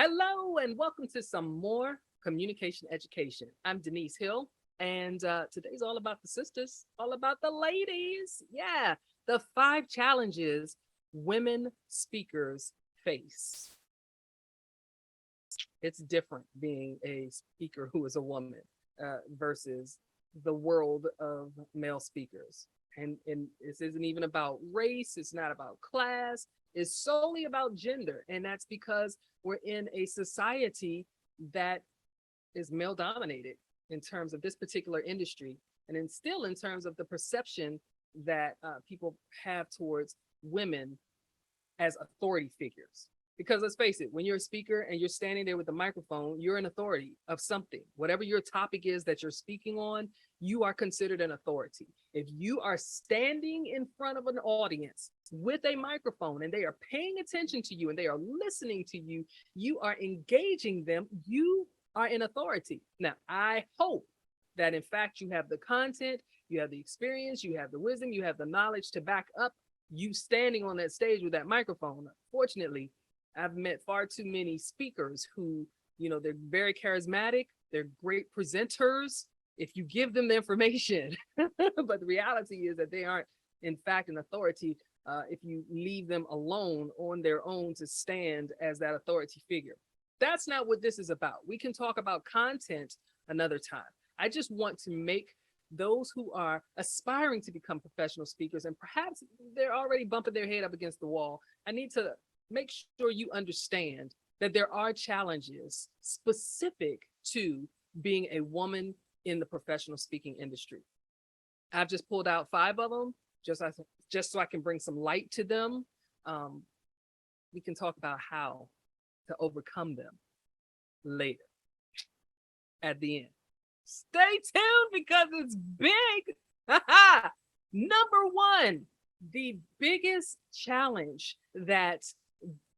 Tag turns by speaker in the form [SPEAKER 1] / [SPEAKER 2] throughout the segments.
[SPEAKER 1] Hello, and welcome to some more communication education. I'm Denise Hill, and today's all about the sisters, all about the ladies. Yeah, the 5 challenges women speakers face. It's different being a speaker who is a woman versus the world of male speakers. And this isn't even about race, it's not about class, it's solely about gender. And that's because we're in a society that is male dominated in terms of this particular industry, and then still in terms of the perception that people have towards women as authority figures. Because let's face it, when you're a speaker and you're standing there with the microphone, you're an authority of something. Whatever your topic is that you're speaking on, you are considered an authority. If you are standing in front of an audience with a microphone and they are paying attention to you and they are listening to you, you are engaging them, you are an authority. Now, I hope that in fact you have the content, you have the experience, you have the wisdom, you have the knowledge to back up you standing on that stage with that microphone. Fortunately, I've met far too many speakers who, they're very charismatic, they're great presenters if you give them the information. But the reality is that they aren't, in fact, an authority if you leave them alone on their own to stand as that authority figure. That's not what this is about. We can talk about content another time. I just want to make those who are aspiring to become professional speakers, and perhaps they're already bumping their head up against the wall, I need to make sure you understand that there are challenges specific to being a woman in the professional speaking industry. I've just pulled out 5 of them just so I can bring some light to them. We can talk about how to overcome them later at the end. Stay tuned because it's big. Number 1, the biggest challenge that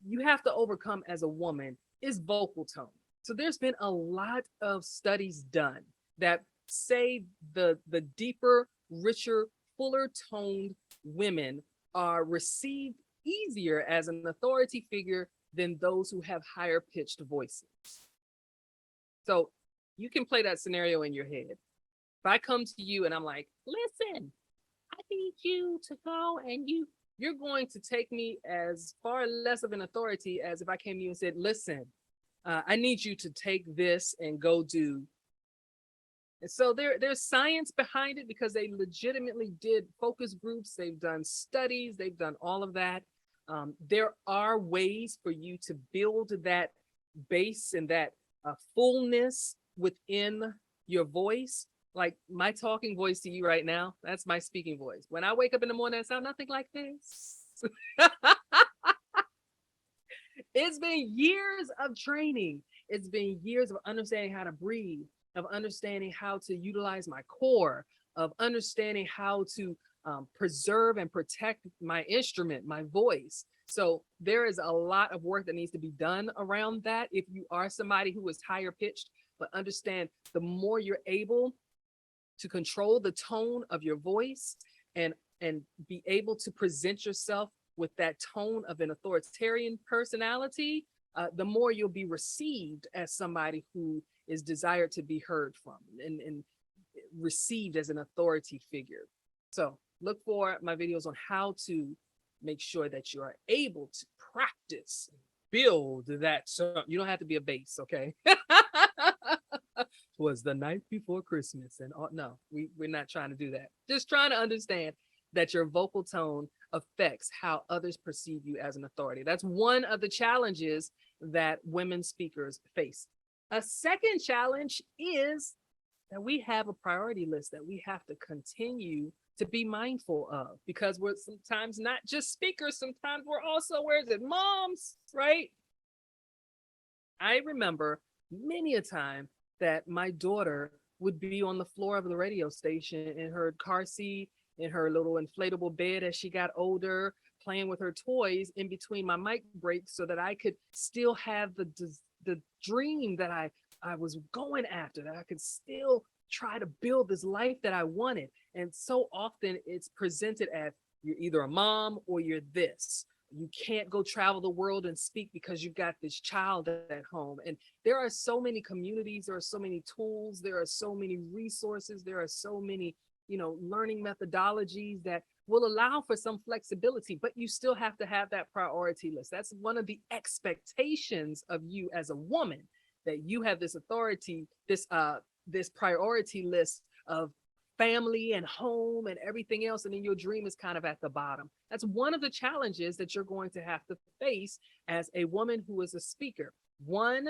[SPEAKER 1] you have to overcome as a woman is vocal tone. So there's been a lot of studies done that say the deeper, richer, fuller toned women are received easier as an authority figure than those who have higher pitched voices. So you can play that scenario in your head. If I come to you and I'm like, listen, I need you to go and you're going to take me as far less of an authority as if I came to you and said, listen, I need you to take this and go do. And so there's science behind it because they legitimately did focus groups. They've done studies. They've done all of that. There are ways for you to build that base and that fullness within your voice. Like my talking voice to you right now, that's my speaking voice. When I wake up in the morning, I sound nothing like this. It's been years of training. It's been years of understanding how to breathe, of understanding how to utilize my core, of understanding how to preserve and protect my instrument, my voice. So there is a lot of work that needs to be done around that. If you are somebody who is higher pitched, but understand the more you're able to control the tone of your voice and be able to present yourself with that tone of an authoritarian personality, the more you'll be received as somebody who is desired to be heard from and received as an authority figure. So look for my videos on how to make sure that you are able to practice, build that. So you don't have to be a bass, okay? Was the night before Christmas and no, we're not trying to do that. Just trying to understand that your vocal tone affects how others perceive you as an authority. That's one of the challenges that women speakers face. A second challenge is that we have a priority list that we have to continue to be mindful of, because we're sometimes not just speakers, sometimes we're also, where is it, moms, right? I remember many a time that my daughter would be on the floor of the radio station in her car seat, in her little inflatable bed as she got older, playing with her toys in between my mic breaks so that I could still have the dream that I was going after, that I could still try to build this life that I wanted. And so often it's presented as you're either a mom or you're this, You can't go travel the world and speak because you've got this child at home. And there are so many communities, there are so many tools, there are so many resources, there are so many, learning methodologies that will allow for some flexibility, but you still have to have that priority list. That's one of the expectations of you as a woman, that you have this authority, this priority list of family and home and everything else, and then your dream is kind of at the bottom. That's one of the challenges that you're going to have to face as a woman who is a speaker. One,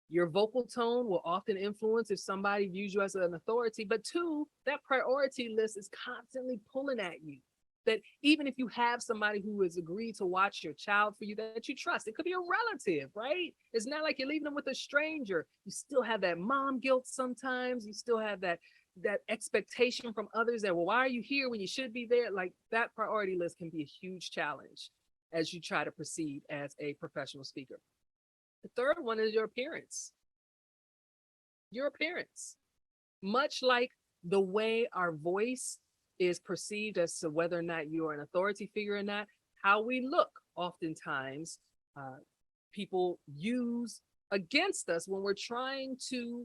[SPEAKER 1] your vocal tone will often influence if somebody views you as an authority, but two, that priority list is constantly pulling at you. That even if you have somebody who has agreed to watch your child for you, that you trust, it could be a relative, right? It's not like you're leaving them with a stranger. You still have that mom guilt sometimes. You still have that expectation from others that, well, why are you here when you should be there? Like, that priority list can be a huge challenge as you try to proceed as a professional speaker. The third one is your appearance. Your appearance. Much like the way our voice is perceived as to whether or not you are an authority figure or not, how we look oftentimes people use against us when we're trying to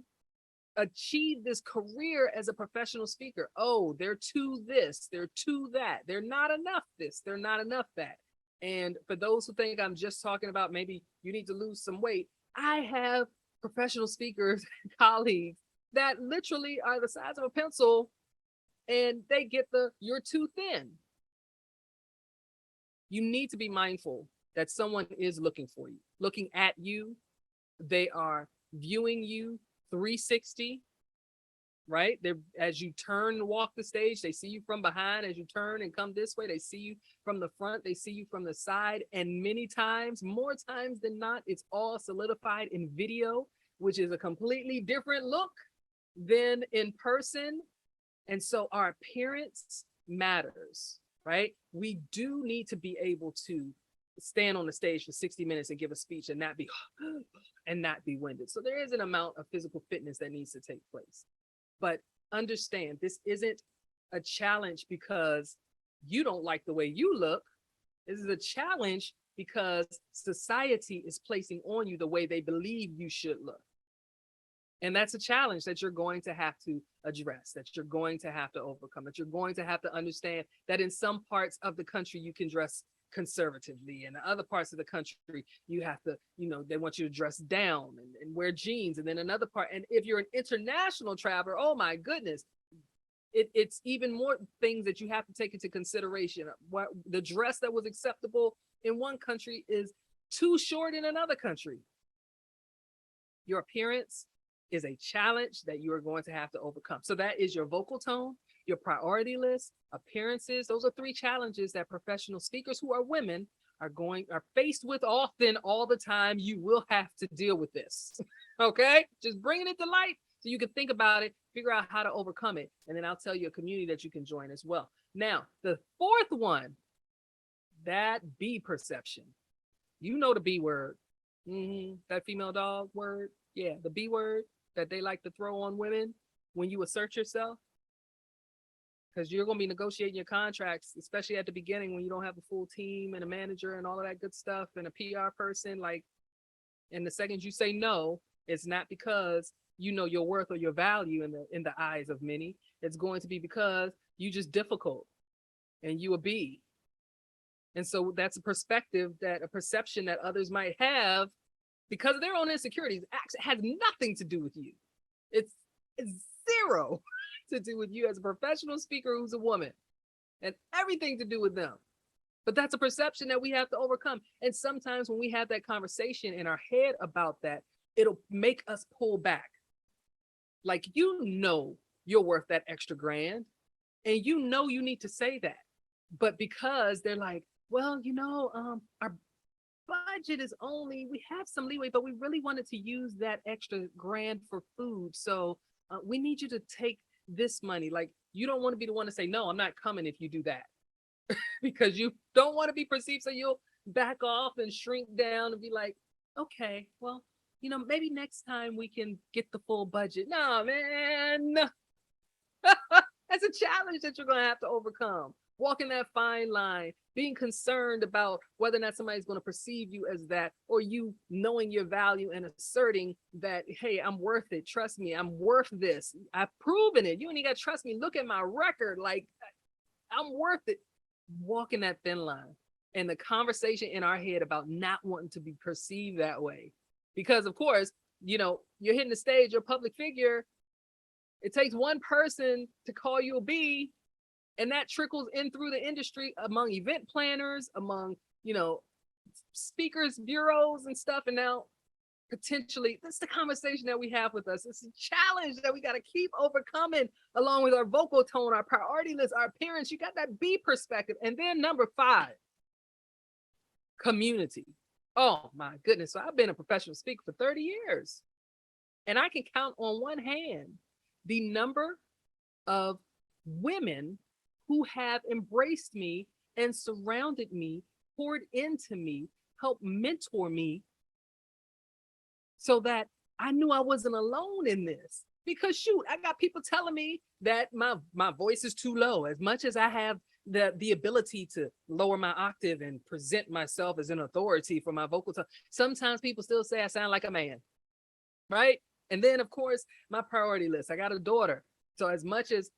[SPEAKER 1] achieve this career as a professional speaker. Oh, they're too this, they're too that, they're not enough this, they're not enough that. And for those who think I'm just talking about maybe you need to lose some weight, I have professional speakers, colleagues that literally are the size of a pencil and they get you're too thin. You need to be mindful that someone is looking for you, looking at you. They are viewing you 360, right? They're, as you turn and walk the stage, they see you from behind. As you turn and come this way, they see you from the front, they see you from the side. And many times, more times than not, it's all solidified in video, which is a completely different look than in person. And so our appearance matters, right? We do need to be able to stand on the stage for 60 minutes and give a speech and not be winded. So there is an amount of physical fitness that needs to take place. But understand, this isn't a challenge because you don't like the way you look. This is a challenge because society is placing on you the way they believe you should look. And that's a challenge that you're going to have to address, that you're going to have to overcome, that you're going to have to understand that in some parts of the country, you can dress conservatively. And in other parts of the country, you have to, they want you to dress down and wear jeans. And then another part, and if you're an international traveler, oh my goodness, it's even more things that you have to take into consideration. What the dress that was acceptable in one country is too short in another country. Your appearance is a challenge that you are going to have to overcome. So that is your vocal tone, your priority list, appearances. Those are three challenges that professional speakers who are women are faced with often, all the time. You will have to deal with this. Okay? Just bringing it to light so you can think about it, figure out how to overcome it. And then I'll tell you a community that you can join as well. Now, the fourth one, that B perception. You know the B word. That female dog word. Yeah, the B word that they like to throw on women when you assert yourself. Because you're going to be negotiating your contracts, especially at the beginning when you don't have a full team and a manager and all of that good stuff and a PR person. And the second you say no, it's not because you know your worth or your value in the eyes of many. It's going to be because you just difficult and you a B. And so that's a perception that others might have because of their own insecurities. Actually has nothing to do with you. It's zero to do with you as a professional speaker who's a woman, and everything to do with them. But that's a perception that we have to overcome. And sometimes when we have that conversation in our head about that, it'll make us pull back. Like, you're worth that extra grand, and you need to say that. But because they're like, well, our budget is we have some leeway, but we really wanted to use that extra grand for food. So we need you to take this money. Like, you don't want to be the one to say, no, I'm not coming if you do that. Because you don't want to be perceived. So you'll back off and shrink down and be like, okay, well, maybe next time we can get the full budget. No, man. That's a challenge that you're going to have to overcome. walking that fine line, being concerned about whether or not somebody's going to perceive you as that, or you knowing your value and asserting that, hey, I'm worth it. Trust me, I'm worth this. I've proven it. You ain't got to trust me. Look at my record. Like, I'm worth it. Walking that thin line. And the conversation in our head about not wanting to be perceived that way. Because, of course, you're hitting the stage, you're a public figure. It takes one person to call you a B, and that trickles in through the industry among event planners, among, speakers, bureaus and stuff. And now potentially that's the conversation that we have with us. It's a challenge that we got to keep overcoming along with our vocal tone, our priority list, our appearance. You got that B perspective. And then number 5, community. Oh my goodness. So I've been a professional speaker for 30 years, and I can count on one hand the number of women who have embraced me and surrounded me, poured into me, helped mentor me, so that I knew I wasn't alone in this. Because shoot, I got people telling me that my voice is too low. As much as I have the ability to lower my octave and present myself as an authority for my vocal tone, sometimes people still say I sound like a man, right? And then of course, my priority list. I got a daughter. So as much as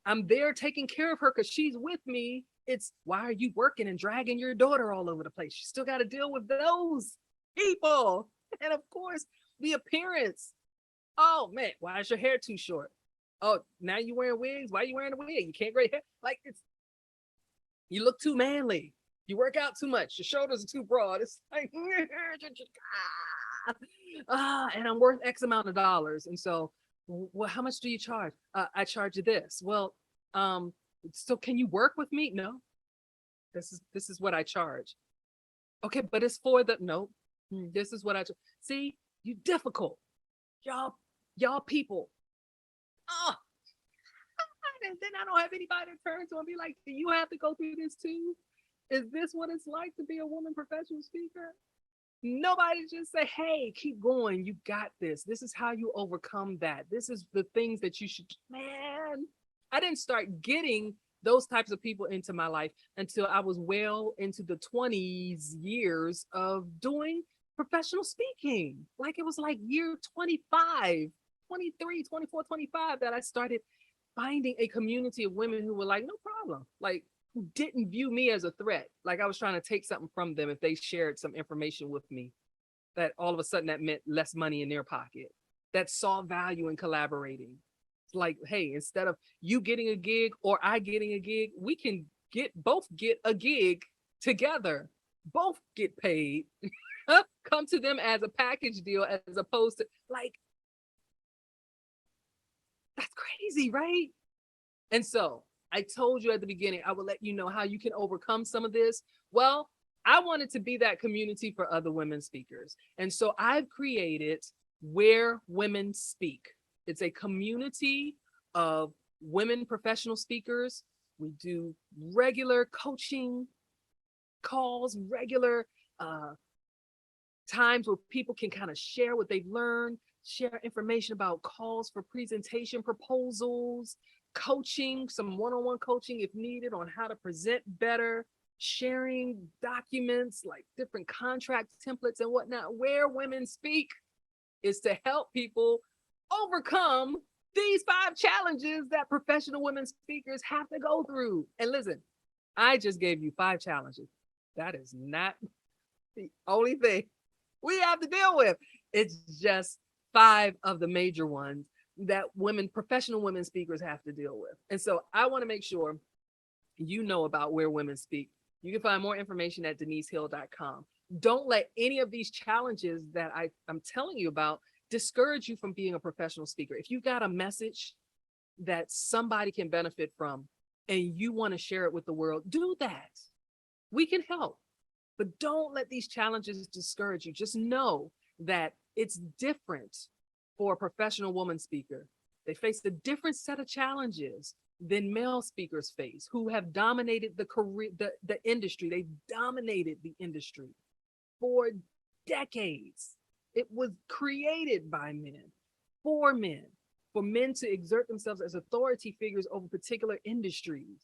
[SPEAKER 1] I'm there taking care of her because she's with me, it's why are you working and dragging your daughter all over the place? You still got to deal with those people. And of course, the appearance. Oh man, why is your hair too short? Oh, now you wearing wigs. Why are you wearing a wig? You can't gray hair. Like, you look too manly. You work out too much. Your shoulders are too broad. It's like, and I'm worth X amount of dollars. And so, well, how much do you charge? I charge you this. Well, so can you work with me? No, this is what I charge. Okay, but it's for the no. This is what I see. You difficult, y'all people. Oh, and then I don't have anybody to turn to and be like, do you have to go through this too? Is this what it's like to be a woman professional speaker? Nobody just say, hey, keep going. You got this. This is how you overcome that. This is the things that you should, man. I didn't start getting those types of people into my life until I was well into the 20s years of doing professional speaking. Like it was like year 25, 23, 24, 25 that I started finding a community of women who were like, no problem. Like, who didn't view me as a threat. Like I was trying to take something from them if they shared some information with me, that all of a sudden that meant less money in their pocket, that saw value in collaborating. It's like, hey, instead of you getting a gig or I getting a gig, we can both get a gig together, both get paid, come to them as a package deal as opposed to like, that's crazy, right? And so I told you at the beginning, I will let you know how you can overcome some of this. Well, I wanted to be that community for other women speakers. And so I've created Where Women Speak. It's a community of women professional speakers. We do regular coaching calls, regular times where people can kind of share what they've learned, share information about calls for presentation proposals, coaching, some one-on-one coaching if needed on how to present better, sharing documents like different contract templates and whatnot. Where Women Speak is to help people overcome these 5 challenges that professional women speakers have to go through. And listen, I just gave you 5 challenges. That is not the only thing we have to deal with. It's just 5 of the major ones that professional women speakers have to deal with. And so I want to make sure you know about Where Women Speak. You can find more information at denisehill.com. Don't let any of these challenges that I'm telling you about discourage you from being a professional speaker. If you got a message that somebody can benefit from and you want to share it with the world, do that. We can help. But don't let these challenges discourage you. Just know that it's different for a professional woman speaker. They face a different set of challenges than male speakers face, who have dominated the industry. They've dominated the industry for decades. It was created by men, for men to exert themselves as authority figures over particular industries.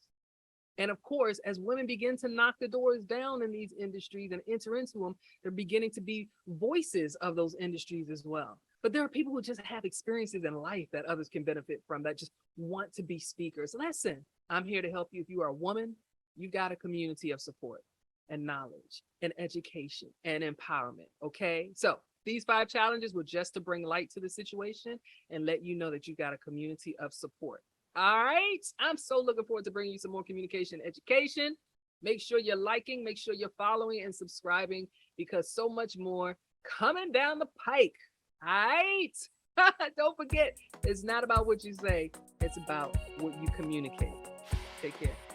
[SPEAKER 1] And of course, as women begin to knock the doors down in these industries and enter into them, they're beginning to be voices of those industries as well. But there are people who just have experiences in life that others can benefit from, that just want to be speakers. Listen, I'm here to help you. If you are a woman, you got a community of support and knowledge and education and empowerment. Okay. So these 5 challenges were just to bring light to the situation and let you know that you got a community of support. All right. I'm so looking forward to bringing you some more communication education. Make sure you're liking, make sure you're following and subscribing, because so much more coming down the pike. All right. Don't forget, it's not about what you say, it's about what you communicate. Take care.